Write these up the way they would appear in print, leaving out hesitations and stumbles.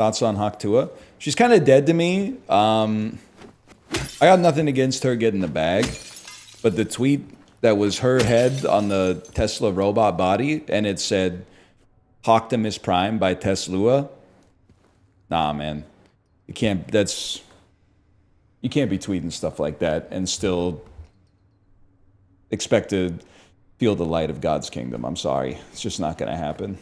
Thoughts on Haktua? She's kind of dead to me. I got nothing against her getting the bag, but the tweet that was her head on the Tesla robot body, and it said, Optimus Prime by Tesla. Nah, man. You can't be tweeting stuff like that and still expect to feel the light of God's kingdom. I'm sorry. It's just not going to happen.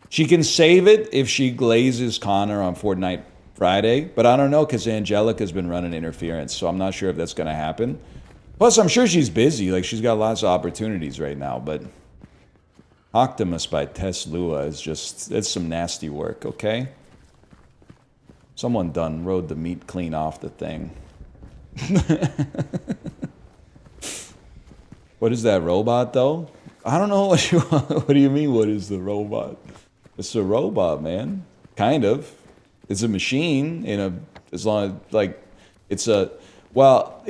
She can save it if she glazes Connor on Fortnite Friday, but I don't know because Angelica's been running interference, so I'm not sure if that's going to happen. Plus, I'm sure she's busy. Like, she's got lots of opportunities right now, but Optimus by Tesla is just, it's some nasty work, okay? Someone done rode the meat clean off the thing. What is that robot, though? I don't know what you want. What do you mean, what is the robot? It's a robot, man. Kind of. It's a machine in a, as long as, like, it's a, well,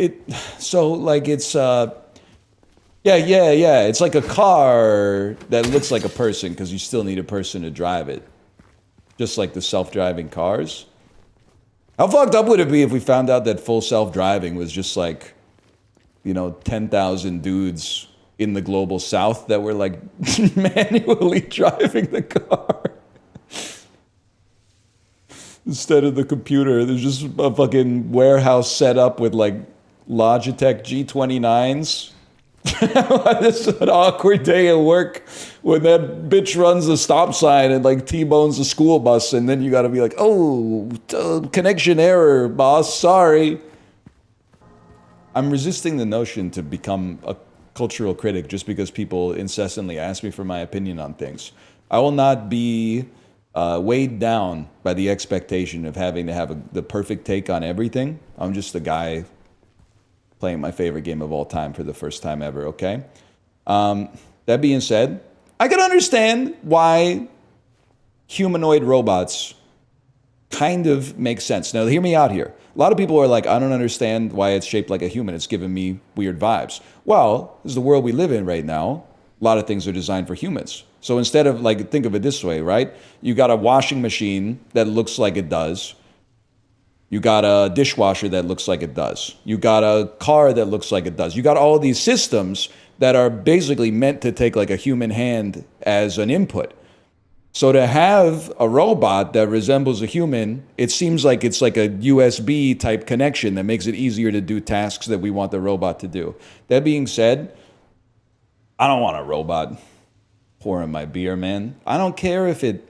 so, like, it's, yeah. It's like a car that looks like a person because you still need a person to drive it. Just like the self-driving cars. How fucked up would it be if we found out that full self-driving was just like, 10,000 dudes in the global south that were like manually driving the car? Instead of the computer, there's just a fucking warehouse set up with like Logitech G29s. This is an awkward day at work when that bitch runs a stop sign and like T-bones a school bus, and then you gotta be like, oh, connection error, boss, sorry. I'm resisting the notion to become a cultural critic just because people incessantly ask me for my opinion on things. I will not be weighed down by the expectation of having to have the perfect take on everything. I'm just a guy playing my favorite game of all time for the first time ever, okay? That being said, I can understand why humanoid robots kind of make sense. Now, hear me out here. A lot of people are like, I don't understand why it's shaped like a human. It's giving me weird vibes. Well, this is the world we live in right now. A lot of things are designed for humans. So instead of, like, think of it this way, right? You got a washing machine that looks like it does. You got a dishwasher that looks like it does. You got a car that looks like it does. You got all these systems that are basically meant to take like a human hand as an input. So to have a robot that resembles a human, it seems like it's like a USB type connection that makes it easier to do tasks that we want the robot to do. That being said, I don't want a robot pouring my beer, man. I don't care if it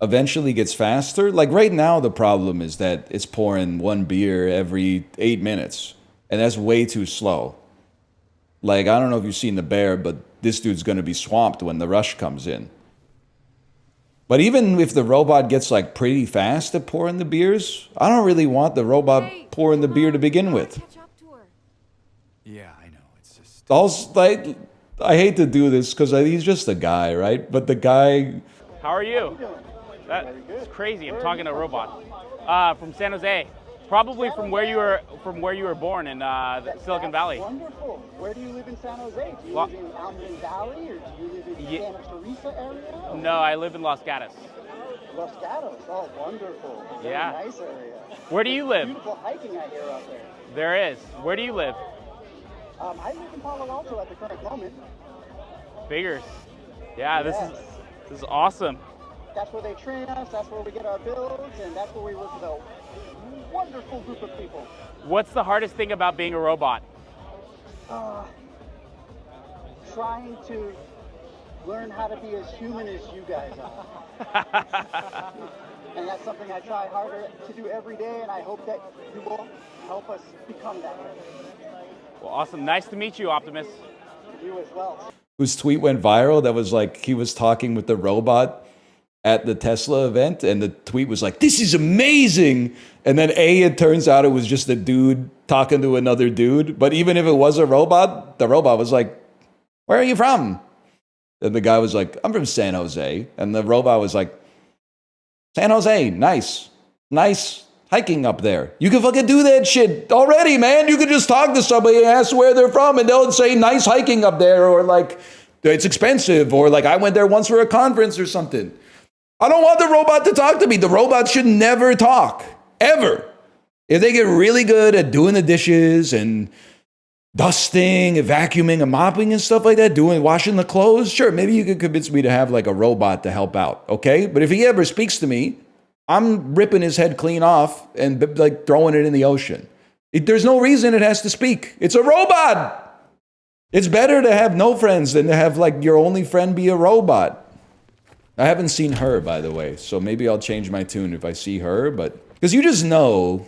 eventually gets faster. Like right now, the problem is that it's pouring one beer every 8 minutes, and that's way too slow. Like, I don't know if you've seen The Bear, but this dude's going to be swamped when the rush comes in. But even if the robot gets like pretty fast at pouring the beers, I don't really want the robot pouring the beer to begin with. Yeah, I know. It's just Also, like, I hate to do this because he's just a guy, right? But the guy. How are you? That's crazy. I'm talking to a robot. From San Jose. Probably from where you were born in Silicon Valley. Wonderful. Where do you live in San Jose? Do you live in Almond Valley, or do you live in Santa Teresa area? No, I live in Los Gatos. Los Gatos. Oh, wonderful. Very nice area. Where do you live? Beautiful hiking I hear out there. There is. Where do you live? I live in Palo Alto at the current moment. Figures. Yeah, this is awesome. That's where they train us, that's where we get our builds, and that's where we work with a wonderful group of people. What's the hardest thing about being a robot? Trying to learn how to be as human as you guys are. And that's something I try harder to do every day, and I hope that you will help us become that way. Well, awesome. Nice to meet you, Optimus. You as well. Whose tweet went viral that was like he was talking with the robot at the Tesla event, and the tweet was like, this is amazing. And then it turns out it was just a dude talking to another dude. But even if it was a robot, the robot was like, where are you from? And the guy was like, I'm from San Jose. And the robot was like, San Jose, nice hiking up there. You can fucking do that shit already, man. You can just talk to somebody and ask where they're from, and they'll say nice hiking up there, or like it's expensive, or like I went there once for a conference or something. I don't want the robot to talk to me. The robot should never talk, ever. If they get really good at doing the dishes and dusting and vacuuming and mopping and stuff like that, washing the clothes, sure, maybe you could convince me to have like a robot to help out, okay? But if he ever speaks to me, I'm ripping his head clean off and like throwing it in the ocean. There's no reason it has to speak. It's a robot. It's better to have no friends than to have like your only friend be a robot. I haven't seen Her, by the way, so maybe I'll change my tune if I see Her, but because you just know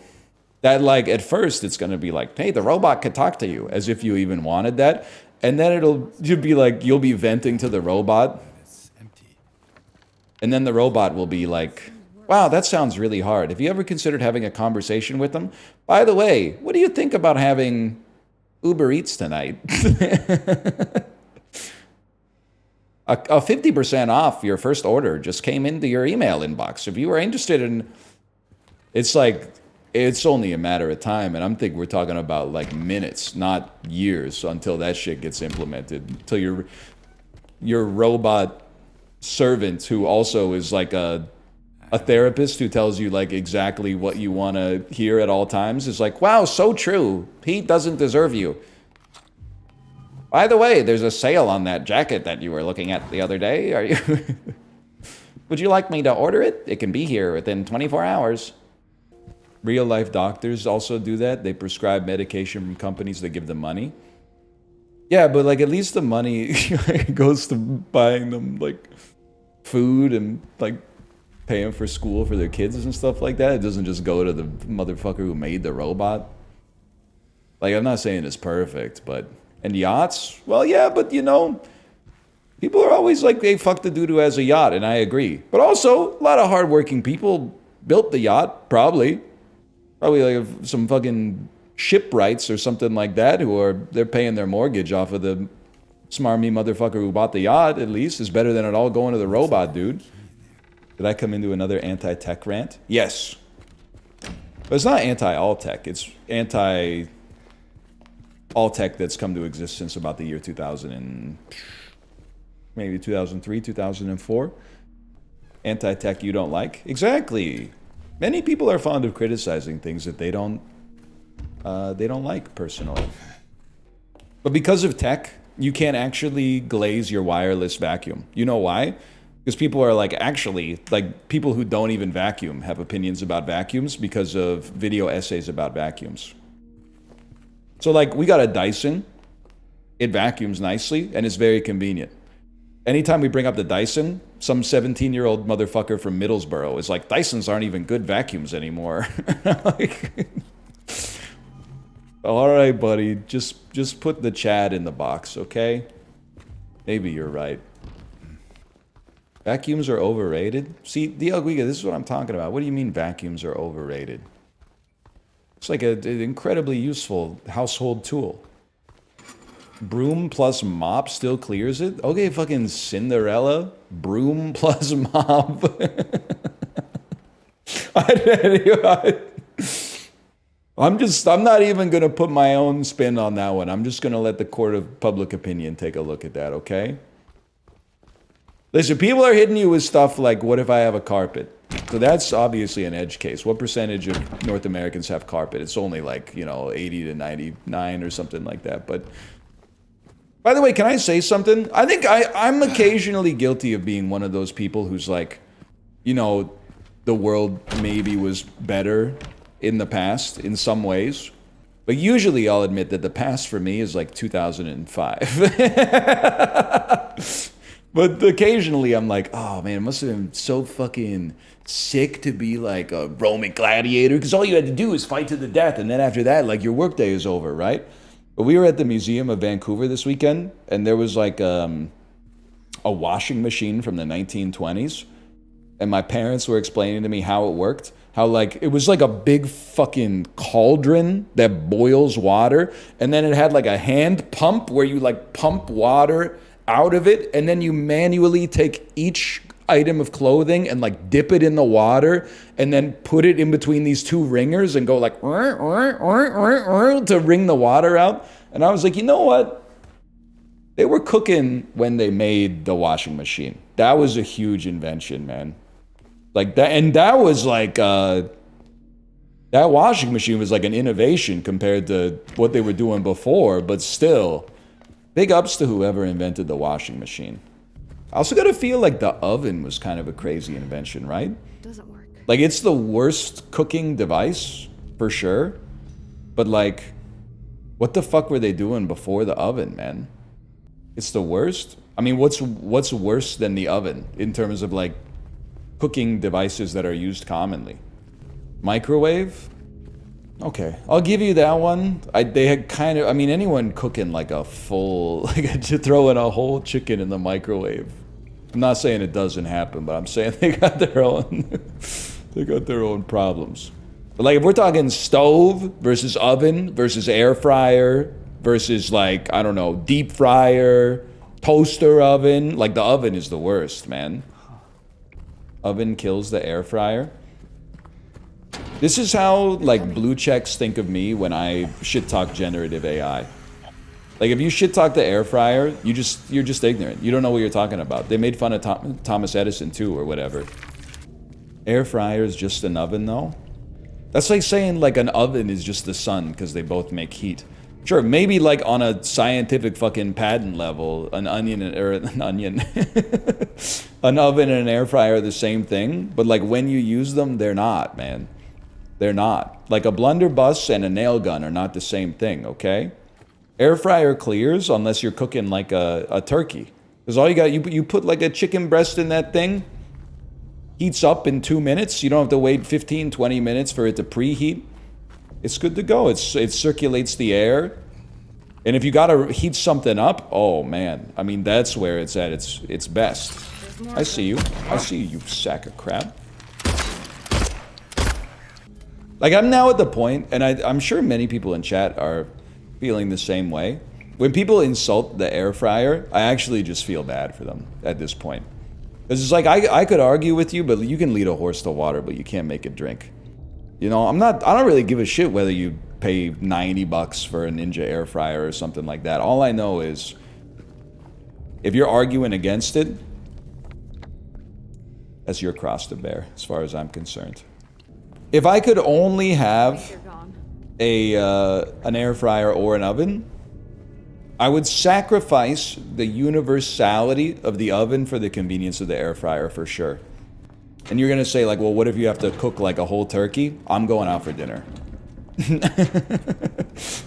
that like at first it's going to be like, hey, the robot could talk to you, as if you even wanted that. And then you'll be like, you'll be venting to the robot. It's empty. And then the robot will be like, wow, that sounds really hard. Have you ever considered having a conversation with them? By the way, what do you think about having Uber Eats tonight? A 50% off your first order just came into your email inbox. If you were interested in, it's like, it's only a matter of time. And I'm thinking we're talking about like minutes, not years, until that shit gets implemented. Until your robot servant, who also is like a therapist who tells you like exactly what you want to hear at all times, is like, wow, so true. Pete doesn't deserve you. By the way, there's a sale on that jacket that you were looking at the other day. Would you like me to order it? It can be here within 24 hours. Real life doctors also do that. They prescribe medication from companies that give them money. Yeah, but like at least the money goes to buying them like food and like paying for school for their kids and stuff like that. It doesn't just go to the motherfucker who made the robot. Like, I'm not saying it's perfect, but... And yachts? Well, yeah, but you know, people are always like, hey, fuck the dude who has a yacht, and I agree. But also, a lot of hardworking people built the yacht, probably. Probably like some fucking shipwrights or something like that, they're paying their mortgage off of the smarmy motherfucker who bought the yacht, at least. Is better than it all going to the robot, dude. Did I come into another anti-tech rant? Yes. But it's not anti-all tech, it's anti... all tech that's come to exist since about the year 2000 and maybe 2003, 2004. Anti-tech you don't like? Exactly. Many people are fond of criticizing things that they don't like personally. But because of tech, you can't actually glaze your wireless vacuum. You know why? Because people are like, actually, like people who don't even vacuum have opinions about vacuums because of video essays about vacuums. So like, we got a Dyson, it vacuums nicely, and it's very convenient. Anytime we bring up the Dyson, some 17-year-old motherfucker from Middlesbrough is like, Dysons aren't even good vacuums anymore. Like, all right, buddy, just put the Chad in the box, okay? Maybe you're right. Vacuums are overrated? See, Dialguiga, this is what I'm talking about. What do you mean vacuums are overrated? It's like an incredibly useful household tool. Broom plus mop still clears it? Okay, fucking Cinderella. Broom plus mop. I'm not even going to put my own spin on that one. I'm just going to let the court of public opinion take a look at that, okay? Listen, people are hitting you with stuff like, what if I have a carpet? So that's obviously an edge case. What percentage of North Americans have carpet? It's only like, 80 to 99 or something like that. But by the way, can I say something? I think I'm occasionally guilty of being one of those people who's like, the world maybe was better in the past in some ways. But usually I'll admit that the past for me is like 2005. But occasionally I'm like, oh man, it must have been so fucking sick to be like a Roman gladiator, because all you had to do is fight to the death, and then after that, like, your workday is over, right? But we were at the Museum of Vancouver this weekend, and there was like a washing machine from the 1920s, and my parents were explaining to me how it worked. How like it was like a big fucking cauldron that boils water, and then it had like a hand pump where you like pump water out of it, and then you manually take each item of clothing and like dip it in the water and then put it in between these two ringers and go like to wring the water out. And I was like, you know what? They were cooking when they made the washing machine. That was a huge invention, man. Like that, and that was like that washing machine was like an innovation compared to what they were doing before, but still, big ups to whoever invented the washing machine. I also gotta feel like the oven was kind of a crazy invention, right? Doesn't work. Like, it's the worst cooking device, for sure. But, like, what the fuck were they doing before the oven, man? It's the worst? I mean, what's worse than the oven in terms of, like, cooking devices that are used commonly? Microwave? Okay, I'll give you that one. They had kind of, I mean, anyone cooking, like, a full, like, to throw in a whole chicken in the microwave. I'm not saying it doesn't happen, but I'm saying they got their own... They got their own problems. But like if we're talking stove versus oven versus air fryer versus like, I don't know, deep fryer, toaster oven, like the oven is the worst, man. Oven kills the air fryer. This is how like blue checks think of me when I shit talk generative AI. Like if you shit talk the air fryer, you're just ignorant. You don't know what you're talking about. They made fun of Thomas Edison too or whatever. Air fryer is just an oven, though? That's like saying, like, an oven is just the sun, because they both make heat. Sure, maybe, like, on a scientific fucking patent level, an oven and an air fryer are the same thing, but, like, when you use them, they're not, man. They're not. Like, a blunderbuss and a nail gun are not the same thing, okay? Air fryer clears unless you're cooking, like, a turkey. Because all you got, you put, like, a chicken breast in that thing, heats up in 2 minutes. You don't have to wait 15, 20 minutes for it to preheat. It's good to go. It circulates the air. And if you gotta heat something up, oh man. I mean, that's where it's at its best. I see you. I see you, you sack of crap. Like, I'm now at the point, and I'm sure many people in chat are feeling the same way. When people insult the air fryer, I actually just feel bad for them at this point. Because it's like, I could argue with you, but you can lead a horse to water, but you can't make it drink. You know, I don't really give a shit whether you pay $90 for a Ninja air fryer or something like that. All I know is, if you're arguing against it, that's your cross to bear, as far as I'm concerned. If I could only have an air fryer or an oven, I would sacrifice the universality of the oven for the convenience of the air fryer for sure. And you're gonna say like, well, what if you have to cook like a whole turkey? I'm going out for dinner.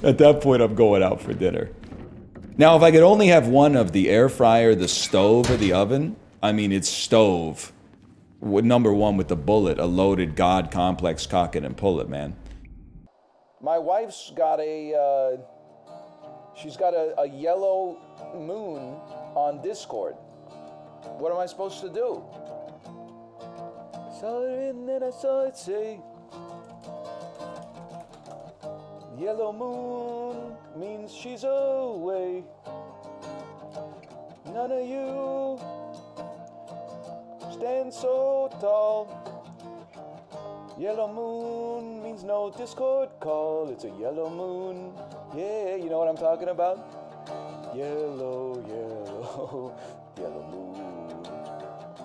At that point, I'm going out for dinner. Now, if I could only have one of the air fryer, the stove, or the oven, I mean, it's stove. Number one with the bullet, a loaded God complex, cock it and pull it, man. My wife's got she's got a yellow moon on Discord. What am I supposed to do? Saw it and then I saw it say, yellow moon means she's away. None of you stand so tall. Yellow moon means no Discord call. It's a yellow moon. Yeah, you know what I'm talking about? Yellow, yellow, yellow moon.